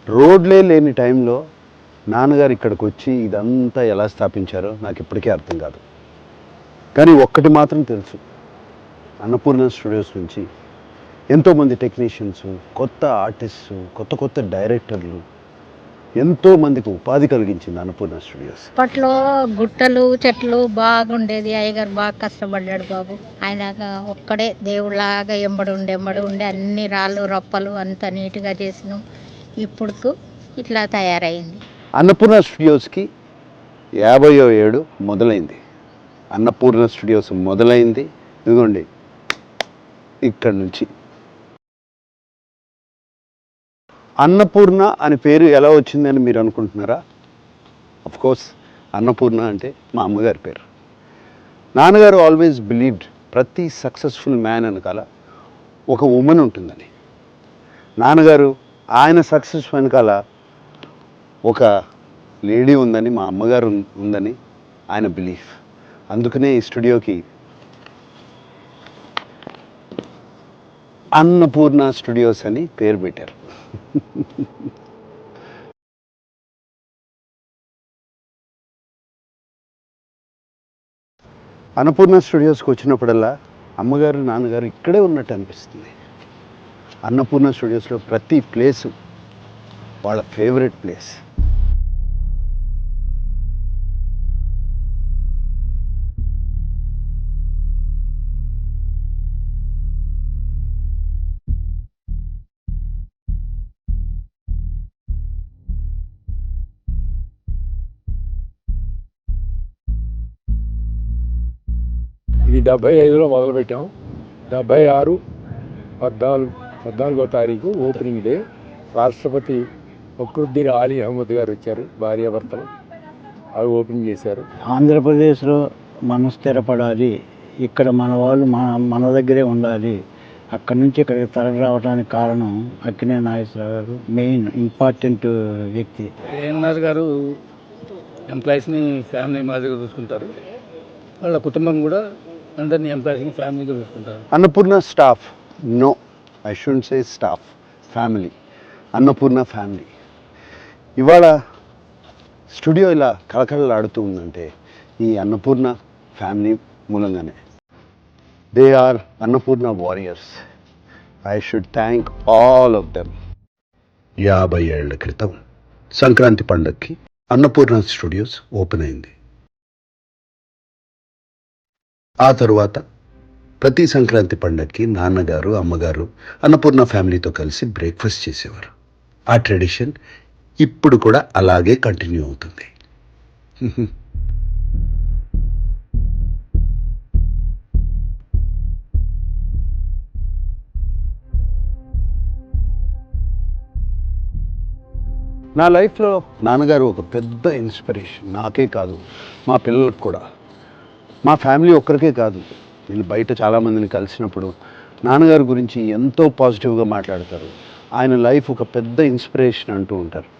రోడ్లే లేని టైంలో నాన్నగారు ఇక్కడికి వచ్చి ఇదంతా ఎలా స్థాపించారో నాకు ఇప్పటికీ అర్థం కాదు. కానీ ఒక్కటి మాత్రం తెలుసు, అన్నపూర్ణ స్టూడియోస్ నుంచి ఎంతోమంది టెక్నీషియన్స్, కొత్త ఆర్టిస్ట్స్, కొత్త కొత్త డైరెక్టర్లు, ఎంతోమందికి ఉపాధి కలిగించింది అన్నపూర్ణ స్టూడియోస్. అప్పట్లో గుట్టలు చెట్లు బాగుండేది. అయ్యగారు బాగా కష్టపడ్డాడు బాబు. ఆయన ఒక్కడే దేవుళ్ళలాగా ఎంబడి ఉండి అన్ని రాళ్ళు రప్పలు అంత నీట్గా చేసినాం. ఇప్పుడు ఇట్లా తయారైంది. అన్నపూర్ణ స్టూడియోస్కి 50వ ఏడు మొదలైంది. అన్నపూర్ణ స్టూడియోస్ మొదలైంది ఇదిగోండి ఇక్కడ నుంచి. అన్నపూర్ణ అని పేరు ఎలా వచ్చిందని మీరు అనుకుంటున్నారా? కోర్స్ అన్నపూర్ణ అంటే మా అమ్మగారి పేరు. నాన్నగారు ఆల్వేస్ బిలీవ్డ్ ప్రతి సక్సెస్ఫుల్ మ్యాన్ వెనకాల ఒక ఉమెన్ ఉంటుందని. నాన్నగారు ఆయన సక్సెస్ వెనకాల ఒక లేడీ ఉందని, మా అమ్మగారు ఉందని ఆయన బిలీఫ్. అందుకనే ఈ స్టూడియోకి అన్నపూర్ణ స్టూడియోస్ అని పేరు పెట్టారు. అన్నపూర్ణ స్టూడియోస్కి వచ్చినప్పుడల్లా అమ్మగారు నాన్నగారు ఇక్కడే ఉన్నట్టు అనిపిస్తుంది. అన్నపూర్ణ స్టూడియోస్లో ప్రతి ప్లేసు వాళ్ళ ఫేవరెట్ ప్లేస్. ఇది 75లో మొదలుపెట్టాం. 76 14వ తారీఖు ఓపెనింగ్ డే. రాష్ట్రపతి ఫక్రుద్దీన్ ఆలీ అహ్మద్ గారు వచ్చారు, భార్యాభర్తలు. అవి ఓపెన్ చేశారు. ఆంధ్రప్రదేశ్లో మనం స్థిరపడాలి, ఇక్కడ మన వాళ్ళు మన దగ్గరే ఉండాలి, అక్కడి నుంచి ఇక్కడికి తరలి రావడానికి కారణం అక్కినేని నాగేశ్వరరావు గారు మెయిన్ ఇంపార్టెంట్ వ్యక్తి. ఏఎన్ఆర్ గారు ఎంప్లాయీస్ని ఫ్యామిలీ మాదిరిగా చూసుకుంటారు. వాళ్ళ కుటుంబం కూడా అందరినీ ఎంప్లాయీస్ని ఫ్యామిలీగా చూసుకుంటారు. Annapurna staff, no I shouldn't say staff, family. Annapurna family. ఇవాళ స్టూడియో ఇలా కళకళలాడుతూ ఉందంటే ఈ అన్నపూర్ణ ఫ్యామిలీ మూలంగానే. They are Annapurna warriors. I should thank all of them. 50 ఏళ్ల క్రితం సంక్రాంతి పండగకి అన్నపూర్ణ స్టూడియోస్ ఓపెన్ అయింది. ఆ తరువాత ప్రతి సంక్రాంతి పండగకి నాన్నగారు అమ్మగారు అన్నపూర్ణ ఫ్యామిలీతో కలిసి బ్రేక్ఫాస్ట్ చేసేవారు. ఆ ట్రెడిషన్ ఇప్పుడు కూడా అలాగే కంటిన్యూ అవుతుంది. నా లైఫ్లో నాన్నగారు ఒక పెద్ద ఇన్స్పిరేషన్. నాకే కాదు, మా పిల్లలకు కూడా. మా ఫ్యామిలీ ఒక్కరికే కాదు, నేను బయట చాలామందిని కలిసినప్పుడు నాన్నగారి గురించి ఎంతో పాజిటివ్గా మాట్లాడతారు. ఆయన లైఫ్ ఒక పెద్ద ఇన్స్పిరేషన్ అంటూ ఉంటారు.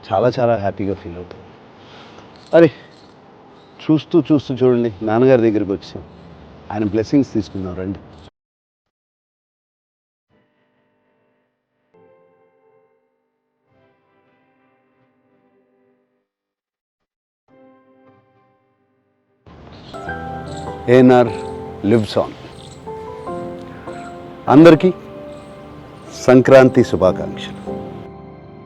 చాలా చాలా హ్యాపీగా ఫీల్ అవుతారు. అరే చూస్తూ చూడండి నాన్నగారి దగ్గరికి వచ్చాం. ఆయన బ్లెస్సింగ్స్ తీసుకున్నాం రండి. ANR lives on. అందరికీ సంక్రాంతి శుభాకాంక్షలు.